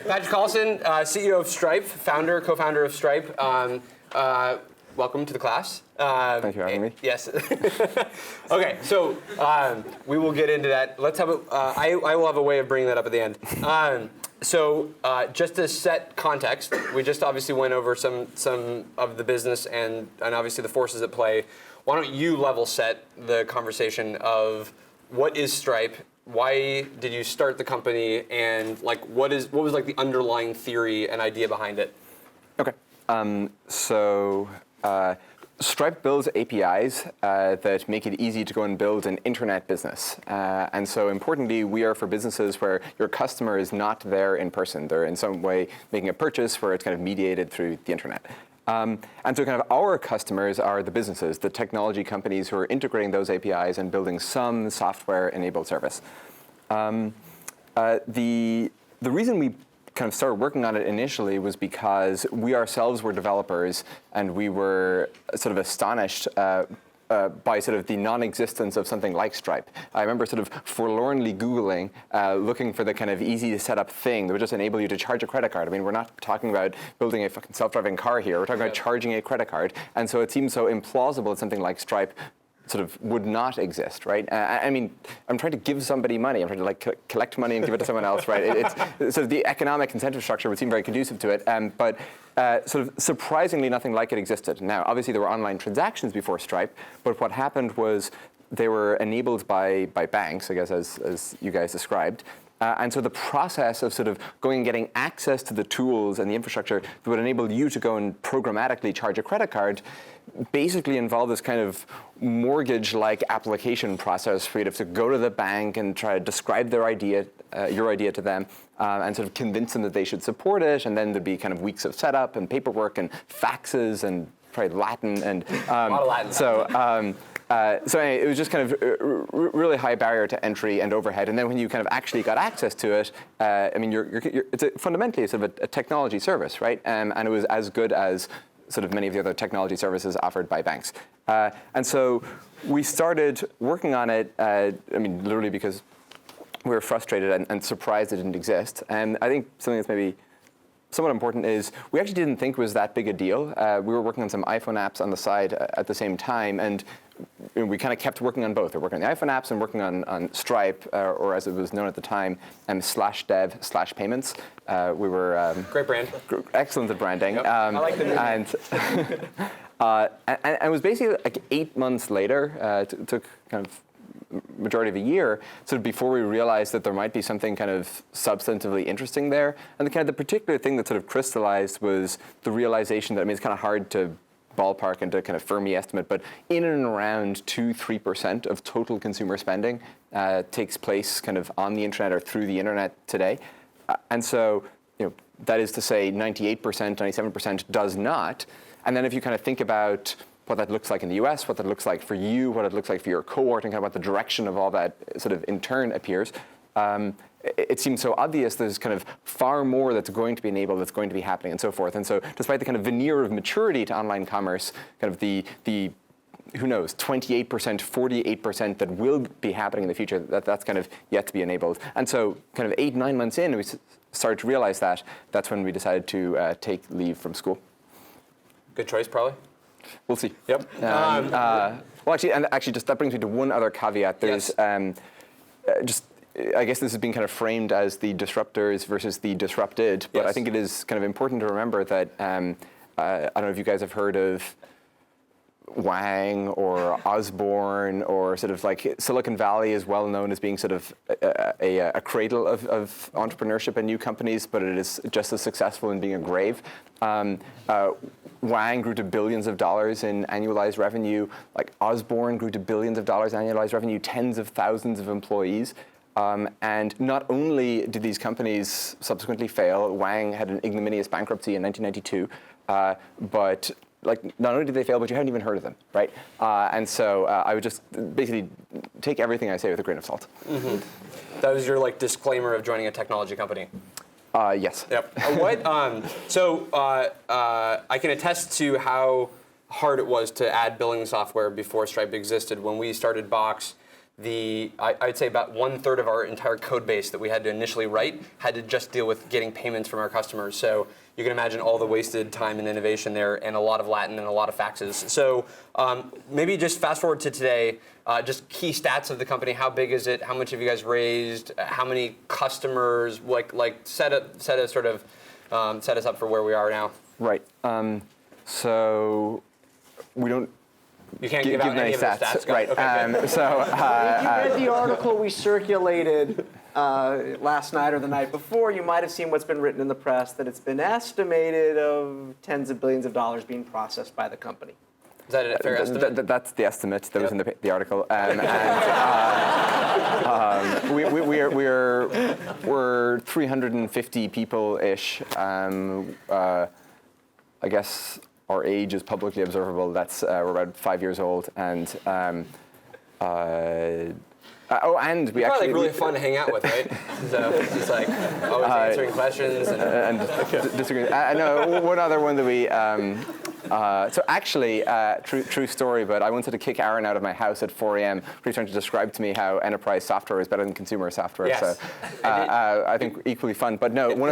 Patrick Collison, CEO of Stripe, co-founder of Stripe. Welcome to the class. Thank you for having me. Yes. Okay, so we will get into that. Let's have I will have a way of bringing that up at the end. So just to set context, we just obviously went over some of the business and obviously the forces at play. Why don't you level set the conversation of what is Stripe? Why did you start the company, and like what was like the underlying theory and idea behind it? Okay. Stripe builds APIs that make it easy to go and build an internet business. And so importantly, we are for businesses where your customer is not there in person. They're in some way making a purchase where it's kind of mediated through the internet. And so kind of our customers are the businesses, the technology companies who are integrating those APIs and building some software-enabled service. The reason we kind of started working on it initially was because we ourselves were developers and we were sort of astonished by sort of the non-existence of something like Stripe. I remember sort of forlornly Googling, looking for the kind of easy to set up thing that would just enable you to charge a credit card. I mean, we're not talking about building a fucking self-driving car here. We're talking about charging a credit card. And so it seemed so implausible that something like Stripe sort of would not exist, right? I mean, I'm trying to give somebody money. I'm trying to like collect money and give it to someone else, right? It's sort of the economic incentive structure would seem very conducive to it, but sort of surprisingly nothing like it existed. Now, obviously there were online transactions before Stripe, but what happened was they were enabled by banks, I guess, as you guys described. And so the process of sort of going and getting access to the tools and the infrastructure that would enable you to go and programmatically charge a credit card basically involved this kind of mortgage-like application process for you to have to go to the bank and try to describe their idea, your idea to them, and sort of convince them that they should support it. And then there'd be kind of weeks of setup and paperwork and faxes and probably Latin and a lot of Latin. So anyway, it was just kind of really high barrier to entry and overhead. And then when you kind of actually got access to it, I mean, it's fundamentally sort of a technology service, right? And it was as good as sort of many of the other technology services offered by banks. And so we started working on it, I mean, literally because we were frustrated and surprised it didn't exist. And I think something that's maybe somewhat important is we actually didn't think it was that big a deal. We were working on some iPhone apps on the side at the same time, and we kind of kept working on both. We were working on the iPhone apps and working on Stripe, or as it was known at the time, /dev/payments. We were great brand, excellent at branding. Yep. I like the name. And it was basically like 8 months later. It took kind of majority of a year, sort of before we realized that there might be something kind of substantively interesting there. And the particular thing that sort of crystallized was the realization that, I mean, it's kind of hard to ballpark into kind of Fermi estimate, but in and around 2-3% of total consumer spending takes place kind of on the internet or through the internet today. And so, you know, that is to say 98%, 97% does not. And then if you kind of think about what that looks like in the US, what that looks like for you, what it looks like for your cohort, and kind of what the direction of all that sort of in turn appears, it seems so obvious there's kind of far more that's going to be enabled, that's going to be happening, and so forth. And so despite the kind of veneer of maturity to online commerce, kind of the who knows, 28%, 48% that will be happening in the future, that's kind of yet to be enabled. And so kind of 8-9 months in, we started to realize that. That's when we decided to take leave from school. Good choice, probably. We'll see. Yep. Well, actually, just that brings me to one other caveat. There's I guess this has been kind of framed as the disruptors versus the disrupted, but I think it is kind of important to remember that I don't know if you guys have heard of Wang or Osborne, or sort of like Silicon Valley is well known as being sort of a cradle of entrepreneurship and new companies, but it is just as successful in being a grave. Wang grew to billions of dollars in annualized revenue. Like Osborne grew to billions of dollars in annualized revenue, tens of thousands of employees. And not only did these companies subsequently fail, Wang had an ignominious bankruptcy in 1992, but like not only did they fail, but you hadn't even heard of them, right? And so I would just basically take everything I say with a grain of salt. Mm-hmm. That was your like disclaimer of joining a technology company. Yes. Yep. So I can attest to how hard it was to add billing software before Stripe existed. When we started Box, I'd say about 1/3 of our entire code base that we had to initially write had to just deal with getting payments from our customers. So you can imagine all the wasted time and innovation there, and a lot of Latin and a lot of faxes. So maybe just fast forward to today, just key stats of the company. How big is it? How much have you guys raised? How many customers? Set us up for where we are now. Right. So we don't. You can't give out any of the stats. Right. Okay, If you read the article we circulated last night or the night before, you might have seen what's been written in the press, that it's been estimated of tens of billions of dollars being processed by the company. Is that a fair estimate? That's the estimate that was in the article. We're 350 people-ish. I guess our age is publicly observable. That's we're about 5 years old, and and we actually really fun to hang out with, right? So just like always answering questions and disagreeing. No, one other one that we. So actually, true story, but I wanted to kick Aaron out of my house at 4 a.m. He's trying to describe to me how enterprise software is better than consumer software. Yes. So I think equally fun. But no, one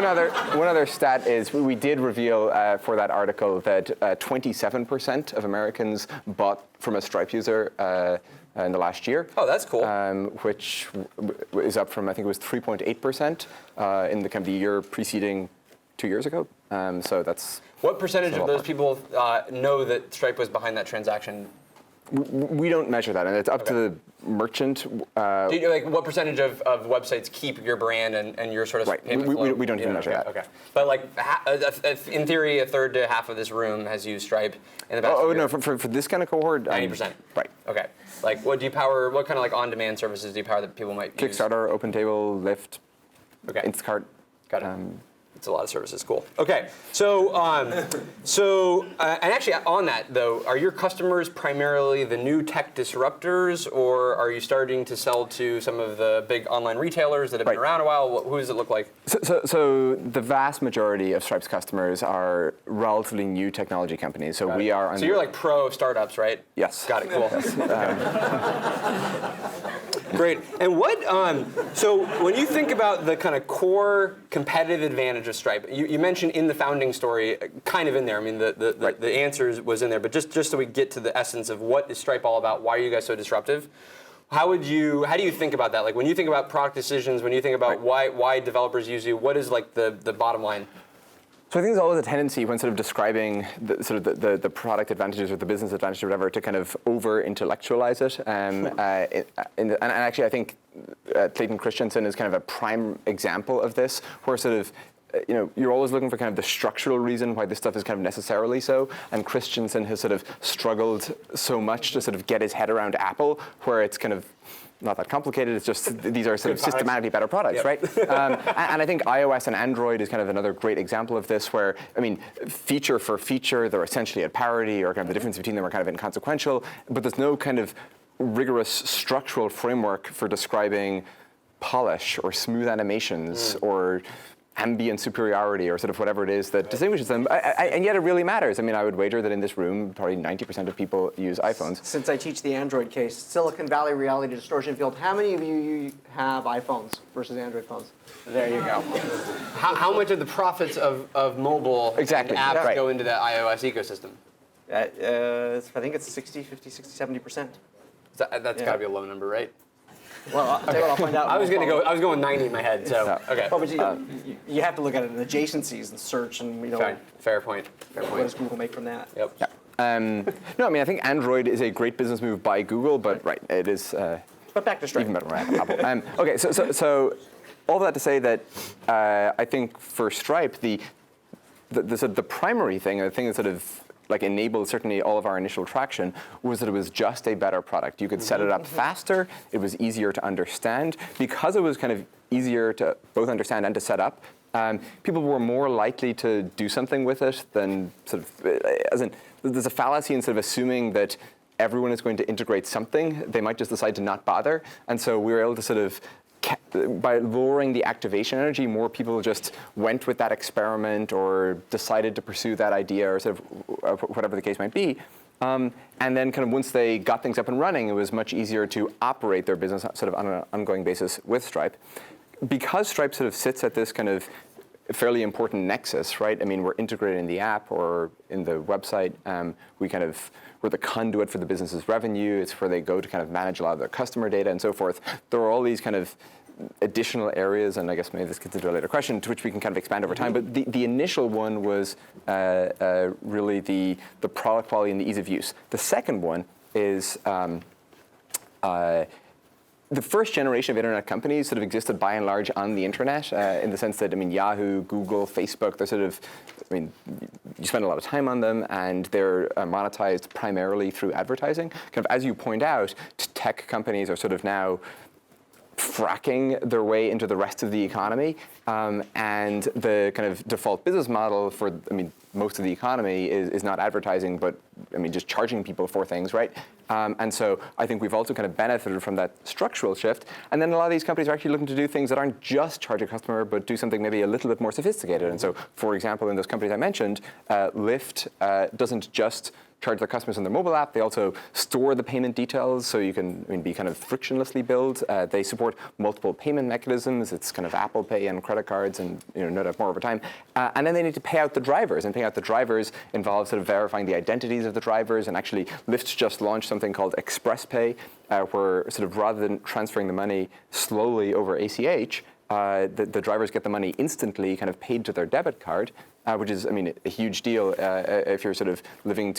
other stat is we did reveal for that article that 27% of Americans bought from a Stripe user in the last year. Oh, that's cool. Which is up from, I think it was 3.8% in the kind of the year preceding 2 years ago. So that's. What percentage of those people know that Stripe was behind that transaction? We don't measure that, and it's up to the merchant. What percentage of websites keep your brand and your sort of right? payment We flow? don't even measure that. Okay, but in theory, a third to half of this room has used Stripe in the past year. No, for this kind of cohort, 90%. Right. Okay. What do you power? What kind of on-demand services do you power that people might use? Kickstarter, OpenTable, Lyft, Instacart. Got it. It's a lot of services. Cool. Okay. So, and actually on that though, are your customers primarily the new tech disruptors, or are you starting to sell to some of the big online retailers that have been around a while? Who does it look like? So the vast majority of Stripe's customers are relatively new technology companies. So we are. So you're like pro startups, right? Yes. Got it. Cool. Great. And so when you think about the kind of core competitive advantage of Stripe, you mentioned in the founding story, kind of in there, I mean, the answer was in there, but just so we get to the essence of what is Stripe all about, why are you guys so disruptive? How do you think about that? Like when you think about product decisions, when you think about why developers use you, what is like the bottom line? So I think there's always a tendency when sort of describing the product advantages or the business advantage or whatever to kind of over-intellectualize it. And actually I think Clayton Christensen is kind of a prime example of this, where sort of you're always looking for kind of the structural reason why this stuff is kind of necessarily so, and Christensen has sort of struggled so much to sort of get his head around Apple, where it's kind of not that complicated. It's just these are sort of systematically better products, right? And I think iOS and Android is kind of another great example of this, where I mean, feature for feature, they're essentially at parity, or kind of the difference between them are kind of inconsequential. But there's no kind of rigorous structural framework for describing polish or smooth animations or ambient superiority or sort of whatever it is that distinguishes them, and yet it really matters. I mean, I would wager that in this room, probably 90% of people use iPhones. Since I teach the Android case, Silicon Valley reality distortion field, how many of you have iPhones versus Android phones? There you go. How much of the profits of mobile apps go into the iOS ecosystem? I think it's 60, 50, 60, 70%. That's got to be a low number, right? Well, I'll tell you what, I'll find out. I was going 90 in my head, so okay. But you have to look at it in adjacencies and search, and Fair point. What does Google make from that? Yep. Yeah. No, I mean, I think Android is a great business move by Google, but it is. But back to Stripe. Even better than Apple. Okay, so all that to say that I think for Stripe, the primary thing, the thing that sort of like enabled certainly all of our initial traction, was that it was just a better product. You could set it up faster, it was easier to understand. Because it was kind of easier to both understand and to set up, people were more likely to do something with it than sort of, there's a fallacy in sort of assuming that everyone is going to integrate something. They might just decide to not bother. And so we were able to sort of, by lowering the activation energy, more people just went with that experiment or decided to pursue that idea or sort of whatever the case might be. And then kind of once they got things up and running, it was much easier to operate their business sort of on an ongoing basis with Stripe. Because Stripe sort of sits at this kind of fairly important nexus, right? I mean, we're integrated in the app or in the website. We're the conduit for the business's revenue. It's where they go to kind of manage a lot of their customer data and so forth. There are all these kind of additional areas, and I guess maybe this gets into a later question, to which we can kind of expand over time. But the initial one was really the product quality and the ease of use. The second one is the first generation of internet companies sort of existed by and large on the internet in the sense that, I mean, Yahoo, Google, Facebook, they're sort of, I mean, you spend a lot of time on them and they're monetized primarily through advertising. Kind of as you point out, tech companies are sort of now fracking their way into the rest of the economy, and the kind of default business model for, I mean, most of the economy is not advertising, but I mean, just charging people for things, right? And so I think we've also kind of benefited from that structural shift. And then a lot of these companies are actually looking to do things that aren't just charge a customer, but do something maybe a little bit more sophisticated. And so, for example, in those companies I mentioned, Lyft doesn't just charge their customers on their mobile app. They also store the payment details so you can, I mean, be kind of frictionlessly billed. They support multiple payment mechanisms. It's kind of Apple Pay and credit cards and, you know, no doubt more over time. And then they need to pay out the drivers. And paying out the drivers involves sort of verifying the identities of the drivers. And actually, Lyft just launched something called Express Pay, where sort of rather than transferring the money slowly over ACH, the drivers get the money instantly kind of paid to their debit card, which is, I mean, a huge deal if you're sort of living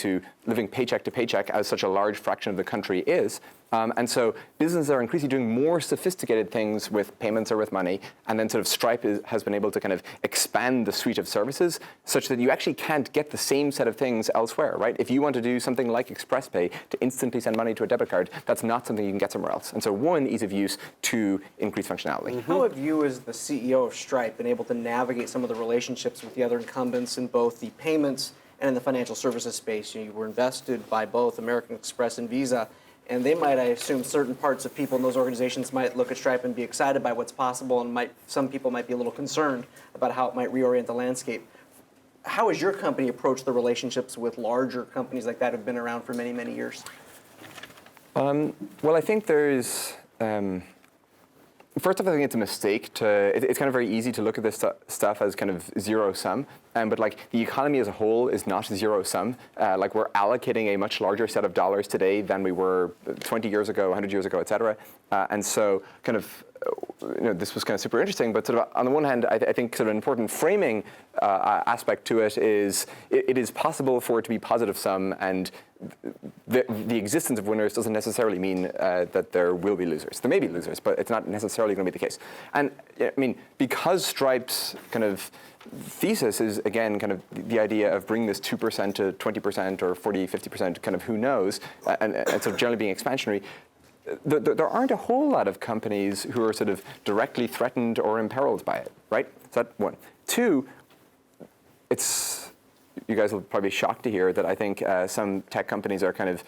paycheck to paycheck, as such a large fraction of the country is. And so businesses are increasingly doing more sophisticated things with payments or with money, and then sort of Stripe has been able to kind of expand the suite of services such that you actually can't get the same set of things elsewhere, right? If you want to do something like Express Pay to instantly send money to a debit card, that's not something you can get somewhere else. And so one, ease of use, two, increased functionality. How have you, as the CEO of Stripe, been able to navigate some of the relationships with the other incumbents in both the payments and in the financial services space? You were invested by both American Express and Visa, and they might, I assume, certain parts of people in those organizations might look at Stripe and be excited by what's possible, and some people might be a little concerned about how it might reorient the landscape. How has your company approached the relationships with larger companies like that who have been around for many, many years? Well, I think there's... First off, I think it's a mistake it's kind of very easy to look at this stuff as kind of zero sum, but like the economy as a whole is not zero sum. Like we're allocating a much larger set of dollars today than we were 20 years ago, 100 years ago, et cetera. And so kind of, you know, this was kind of super interesting, but sort of on the one hand, I think sort of an important framing aspect to it is it is possible for it to be positive sum, and the existence of winners doesn't necessarily mean that there will be losers. There may be losers, but it's not necessarily going to be the case. And I mean, because Stripe's kind of thesis is, again, kind of the idea of bringing this 2% to 20% or 40, 50%, kind of who knows, and sort of generally being expansionary, there aren't a whole lot of companies who are sort of directly threatened or imperiled by it, right? So that's one. Two, you guys will probably be shocked to hear that I think some tech companies are kind of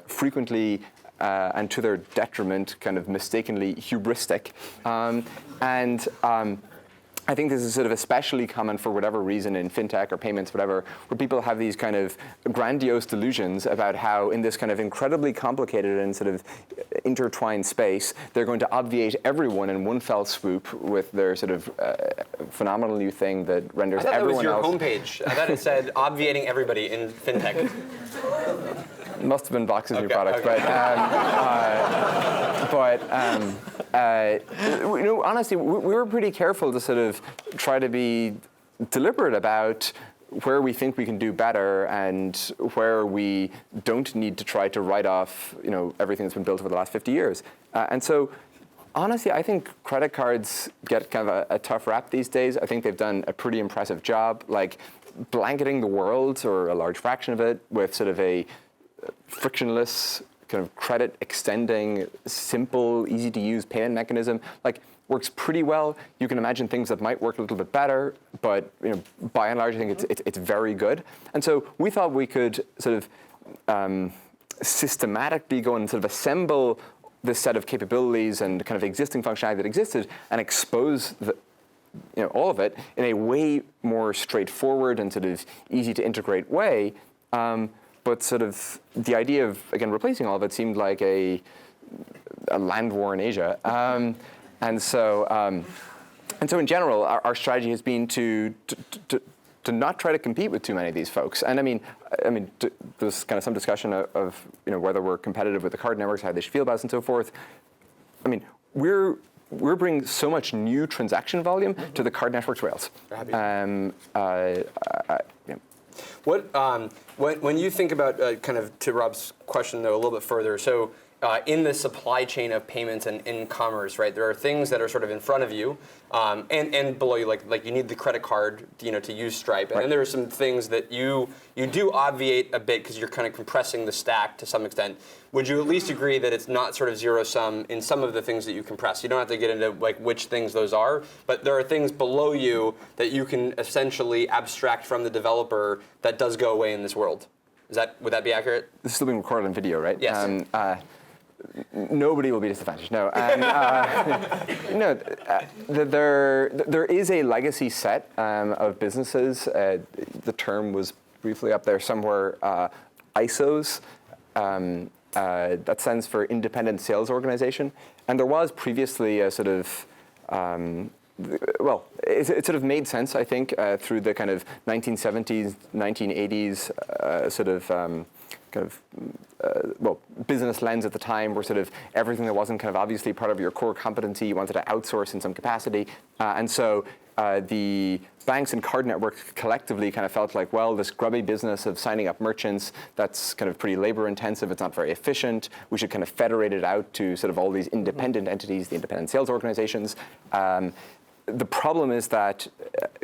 frequently and to their detriment kind of mistakenly hubristic. I think this is sort of especially common for whatever reason in fintech or payments, whatever, where people have these kind of grandiose delusions about how in this kind of incredibly complicated and sort of intertwined space, they're going to obviate everyone in one fell swoop with their sort of phenomenal new thing that renders everyone else. I thought that was your homepage. I thought it said obviating everybody in fintech. It must have been Vox's new product, okay. You know, honestly, we were pretty careful to sort of try to be deliberate about where we think we can do better and where we don't need to try to write off, you know, everything that's been built over the last 50 years. And so, honestly, I think credit cards get kind of a tough rap these days. I think they've done a pretty impressive job, like blanketing the world, or a large fraction of it, with sort of a frictionless kind of credit extending, simple, easy to use payment mechanism. Like, works pretty well. You can imagine things that might work a little bit better, but you know, by and large, I think it's very good. And so we thought we could sort of systematically go and sort of assemble this set of capabilities and kind of existing functionality that existed and expose all of it in a way more straightforward and sort of easy to integrate way. but sort of the idea of, again, replacing all of it seemed like a land war in Asia. And so in general, our strategy has been to not try to compete with too many of these folks. And I mean, there's kind of some discussion of whether we're competitive with the card networks, how they should feel about us, and so forth. I mean, we're bringing so much new transaction volume to the card networks rails. When you think about kind of to Rob's question though a little bit further, so in the supply chain of payments and in commerce, right? There are things that are sort of in front of you and below you, like you need the credit card, to use Stripe, and then there are some things that you do obviate a bit because you're kind of compressing the stack to some extent. Would you at least agree that it's not sort of zero sum in some of the things that you compress? You don't have to get into like which things those are, but there are things below you that you can essentially abstract from the developer that does go away in this world. Would that be accurate? This is still being recorded on video, right? Yes. Nobody will be disadvantaged. No, there is a legacy set of businesses. The term was briefly up there somewhere. ISOs. That stands for Independent Sales Organization, and there was previously a sort of it sort of made sense, I think, through the kind of 1970s, 1980s business lens at the time, where sort of everything that wasn't kind of obviously part of your core competency, you wanted to outsource in some capacity. And so the banks and card networks collectively kind of felt like, well, this grubby business of signing up merchants, that's kind of pretty labor intensive, it's not very efficient, we should kind of federate it out to sort of all these independent entities, the independent sales organizations. The problem is that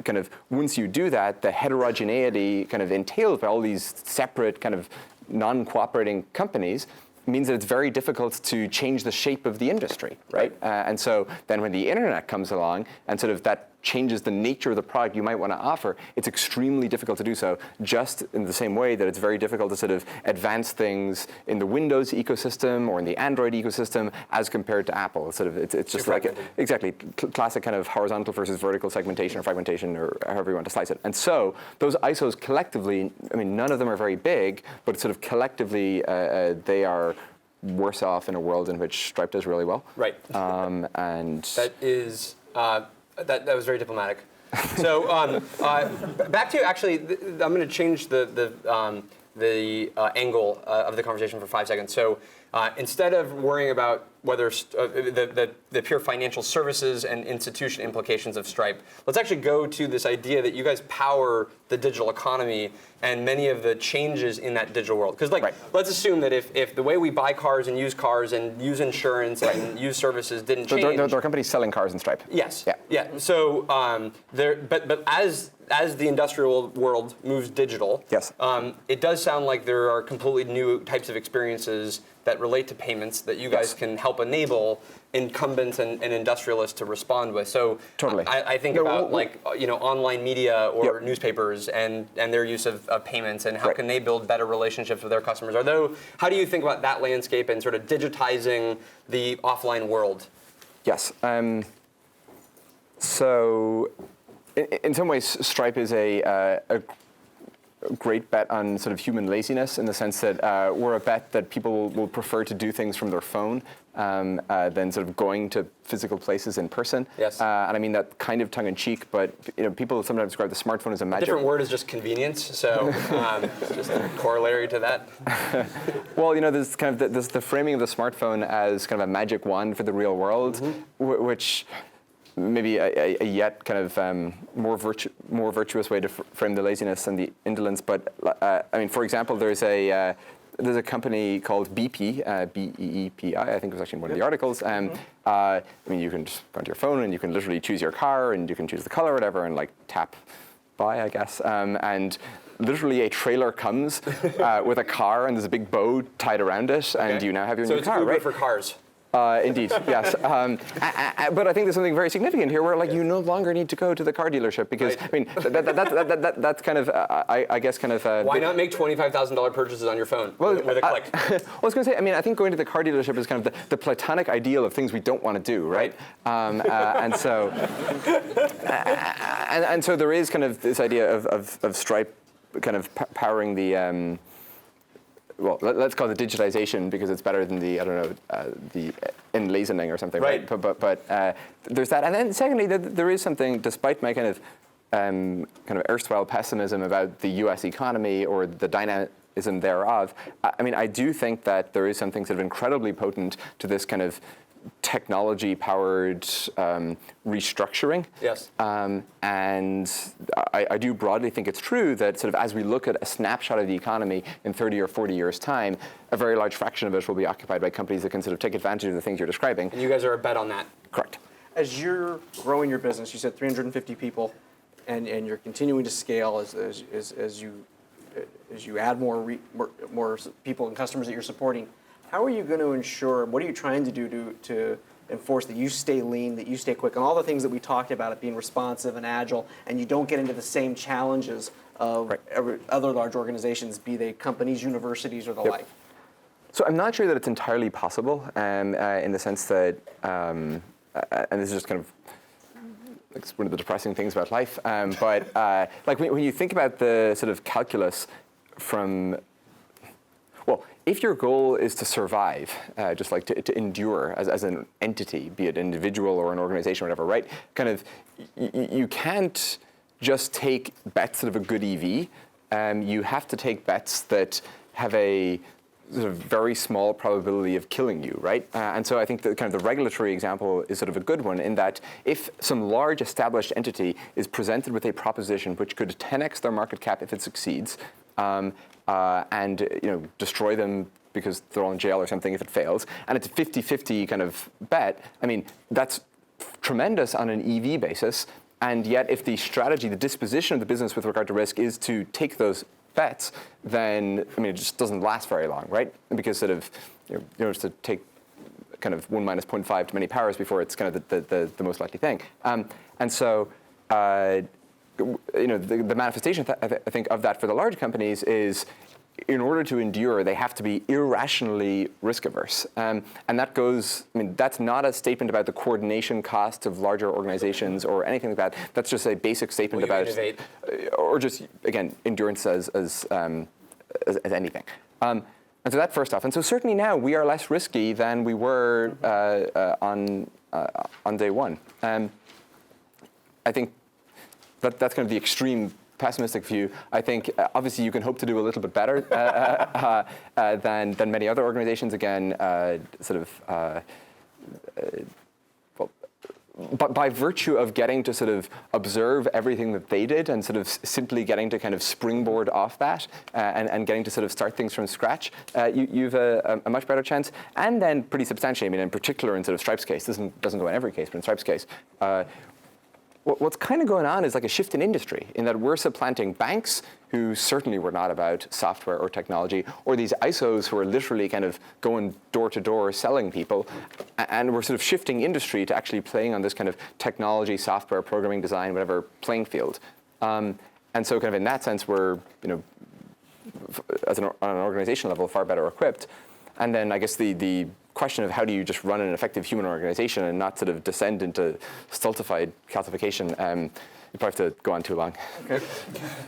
kind of once you do that, the heterogeneity kind of entailed by all these separate kind of non-cooperating companies means that it's very difficult to change the shape of the industry, right? And so then when the internet comes along and sort of that changes the nature of the product you might want to offer, it's extremely difficult to do so, just in the same way that it's very difficult to sort of advance things in the Windows ecosystem or in the Android ecosystem as compared to Apple. It's just like exactly classic kind of horizontal versus vertical segmentation or fragmentation, or however you want to slice it. And so those ISOs collectively, I mean, none of them are very big, but sort of collectively they are worse off in a world in which Stripe does really well. Right. And that is. That was very diplomatic. So back to actually, I'm going to change the angle of the conversation for 5 seconds. So instead of worrying about whether the pure financial services and institution implications of Stripe, let's actually go to this idea that you guys power the digital economy and many of the changes in that digital world. Because let's assume that if the way we buy cars and use insurance and use services didn't change. There are companies selling cars in Stripe. Yes. Yeah. So but as the industrial world moves digital, yes. It does sound like there are completely new types of experiences that relate to payments that you guys can help enable incumbents and industrialists to respond with. So totally. I think about online media or newspapers and their use of payments and how can they build better relationships with their customers. How do you think about that landscape and sort of digitizing the offline world? Yes. So in some ways, Stripe is a great bet on sort of human laziness, in the sense that we're a bet that people will prefer to do things from their phone than sort of going to physical places in person. Yes. And I mean that kind of tongue-in-cheek, but people sometimes describe the smartphone as a magic. Different word is just convenience, so just a corollary to that. Well, there's kind of the framing of the smartphone as kind of a magic wand for the real world, which maybe a yet kind of more virtuous way to frame the laziness and the indolence. But I mean, for example, there's a company called BP, B-E-E-P-I. I think it was actually in one of the articles. I mean, you can just go onto your phone and you can literally choose your car and you can choose the color or whatever and like tap buy, I guess. And literally a trailer comes with a car and there's a big bow tied around it, and you now have your new car, So it's Uber right? for cars. Indeed, yes. But I think there's something very significant here, where you no longer need to go to the car dealership, because I mean that's kind of I guess kind of. Why not make $25,000 purchases on your phone with a click? I was going to say, I mean, I think going to the car dealership is kind of the platonic ideal of things we don't want to do, right? And so there is kind of this idea of Stripe kind of powering the well, let's call it digitization because it's better than the, I don't know, the enlazening or something, right? But there's that. And then secondly, there is something, despite my kind of erstwhile pessimism about the US economy or the dynamism thereof, I mean, I do think that there is something sort of incredibly potent to this kind of technology-powered restructuring. Yes. And I do broadly think it's true that sort of as we look at a snapshot of the economy in 30 or 40 years' time, a very large fraction of it will be occupied by companies that can sort of take advantage of the things you're describing. And you guys are a bet on that. Correct. As you're growing your business, you said 350 people, and you're continuing to scale as you add more people and customers that you're supporting. How are you going to ensure, what are you trying to do to enforce that you stay lean, that you stay quick, and all the things that we talked about, it being responsive and agile, and you don't get into the same challenges of other large organizations, be they companies, universities, or the like? So I'm not sure that it's entirely possible in the sense that, and this is just kind of like one of the depressing things about life, but like when you think about the sort of calculus from, well, if your goal is to survive, just like to endure as an entity, be it an individual or an organization or whatever, right? Kind of, you can't just take bets that have a good EV. You have to take bets that have a sort of very small probability of killing you, right? And so I think that kind of the regulatory example is sort of a good one in that if some large established entity is presented with a proposition which could 10x their market cap if it succeeds, and destroy them because they're all in jail or something if it fails, and it's a 50-50 kind of bet, I mean, that's tremendous on an EV basis, and yet if the strategy, the disposition of the business with regard to risk is to take those bets, then, I mean, it just doesn't last very long, right? Because sort of, just to take kind of 1 minus 0.5 to many powers before it's kind of the most likely thing. And so, the manifestation, I think, of that for the large companies is, in order to endure, they have to be irrationally risk averse. And that goes, I mean, that's not a statement about the coordination costs of larger organizations or anything like that. That's just a basic statement about, innovate. Or just, again, endurance as anything. And so that first off. And so certainly now we are less risky than we were on day one. I think that's kind of the extreme pessimistic view. I think obviously you can hope to do a little bit better than many other organizations. Again, but by virtue of getting to sort of observe everything that they did and sort of simply getting to kind of springboard off that and getting to sort of start things from scratch, you've a much better chance. And then pretty substantially, I mean, in particular in sort of Stripe's case, this doesn't go in every case, but in Stripe's case, what's kind of going on is like a shift in industry in that we're supplanting banks who certainly were not about software or technology, or these ISOs who are literally kind of going door to door selling people, and we're sort of shifting industry to actually playing on this kind of technology, software, programming, design, whatever playing field. And so kind of in that sense, we're, on an organizational level, far better equipped. And then I guess the question of how do you just run an effective human organization and not sort of descend into stultified calcification, you probably have to go on too long. Okay.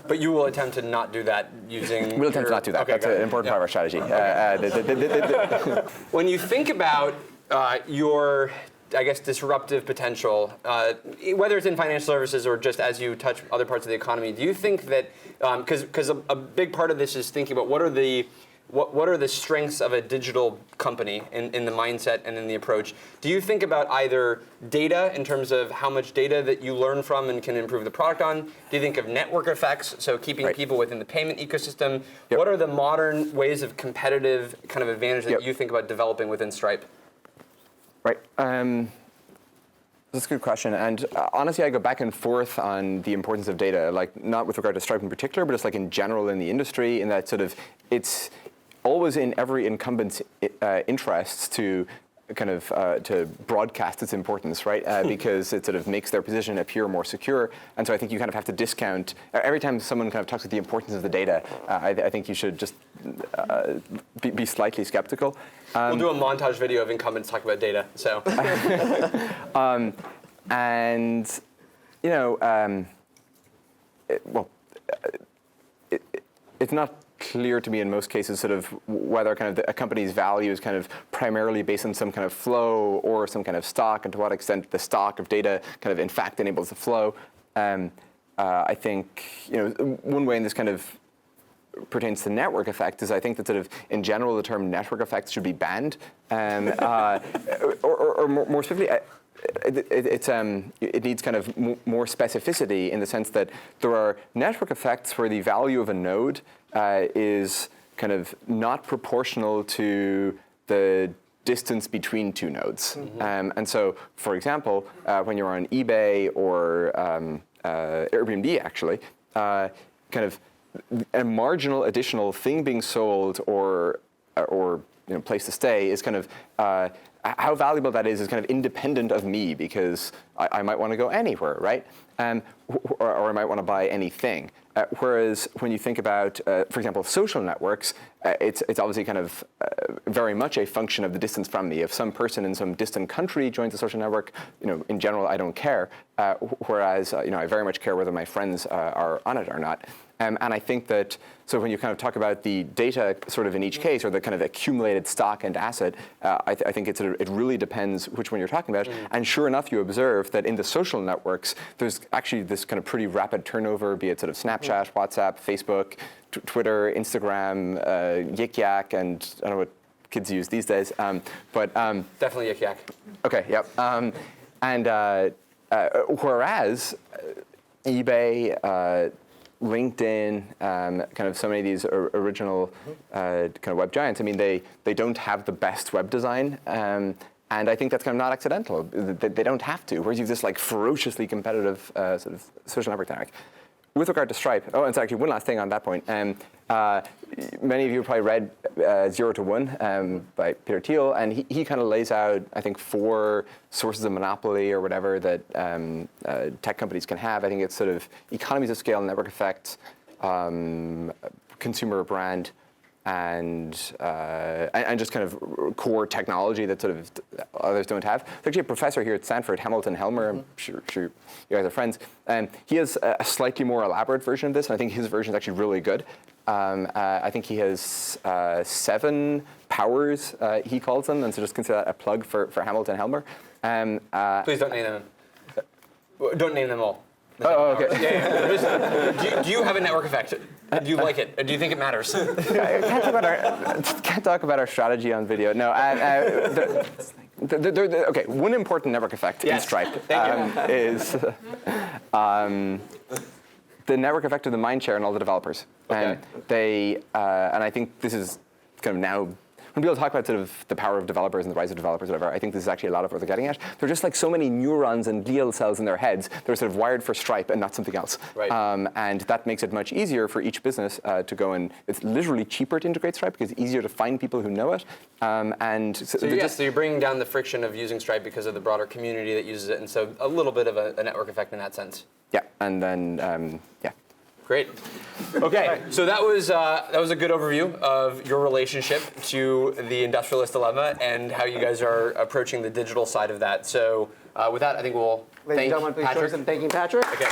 But you will attempt to not do that using... We'll attempt to not do that. Okay, that's an important part of our strategy. When you think about your, I guess, disruptive potential, whether it's in financial services or just as you touch other parts of the economy, do you think that, because a big part of this is thinking about what are the strengths of a digital company in the mindset and in the approach? Do you think about either data in terms of how much data that you learn from and can improve the product on? Do you think of network effects, so keeping people within the payment ecosystem? Yep. What are the modern ways of competitive kind of advantage that you think about developing within Stripe? Right. That's a good question. And honestly, I go back and forth on the importance of data, like not with regard to Stripe in particular, but just like in general in the industry, in that sort of it's always in every incumbent's interests to kind of to broadcast its importance, right? Because it sort of makes their position appear more secure. And so I think you kind of have to discount every time someone kind of talks about the importance of the data. I think you should just be slightly skeptical. We'll do a montage video of incumbents talking about data. So, and it's not clear to me in most cases sort of whether kind of a company's value is kind of primarily based on some kind of flow or some kind of stock, and to what extent the stock of data kind of in fact enables the flow. I think one way in this kind of pertains to network effect is I think that sort of in general the term network effects should be banned, or more specifically. It needs kind of more specificity in the sense that there are network effects where the value of a node is kind of not proportional to the distance between two nodes. And so, for example, when you're on eBay or Airbnb, actually, kind of a marginal additional thing being sold or place to stay is kind of how valuable that is kind of independent of me, because I might want to go anywhere, right? Or I might want to buy anything. Whereas when you think about, for example, social networks, it's obviously kind of very much a function of the distance from me. If some person in some distant country joins a social network, in general, I don't care. Whereas, I very much care whether my friends are on it or not. And I think that, so when you kind of talk about the data sort of in each case, or the kind of accumulated stock and asset, I think it really depends which one you're talking about. And sure enough, you observe that in the social networks, there's actually this kind of pretty rapid turnover, be it sort of Snapchat, WhatsApp, Facebook, Twitter, Instagram, Yik Yak, and I don't know what kids use these days. But definitely Yik Yak. Okay, yep. Whereas eBay, LinkedIn, kind of so many of these original kind of web giants, I mean, they don't have the best web design. And I think that's kind of not accidental. They don't have to. Whereas you have this like ferociously competitive sort of social network dynamic. With regard to Stripe, and so actually one last thing on that point. Many of you probably read 0 to 1 by Peter Thiel, and he kind of lays out, I think, 4 sources of monopoly or whatever that tech companies can have. I think it's sort of economies of scale, network effects, consumer brand, and just kind of core technology that sort of others don't have. There's actually a professor here at Stanford, Hamilton Helmer, I'm sure you guys are friends, and he has a slightly more elaborate version of this, and I think his version is actually really good. I think he has 7 powers, he calls them, and so just consider that a plug for Hamilton Helmer. Please don't name them. Don't name them all. Oh, okay. Do you have a network effect? Do you like it? Do you think it matters? Can't talk about our strategy on video. No. Okay. One important network effect in Stripe is the network effect of the mind share and all the developers. Okay. And and I think this is kind of now. When people talk about sort of the power of developers and the rise of developers, whatever, I think this is actually a lot of what they're getting at. They're just like so many neurons and glial cells in their heads. They're sort of wired for Stripe and not something else. Right. And that makes it much easier for each business to go and it's literally cheaper to integrate Stripe because it's easier to find people who know it. So you're bringing down the friction of using Stripe because of the broader community that uses it, and so a little bit of a network effect in that sense. Yeah, and then Great. Okay, so that was a good overview of your relationship to the Industrialist dilemma and how you guys are approaching the digital side of that. So with that, I think we'll Ladies and gentlemen, please join us in thanking Patrick. Okay.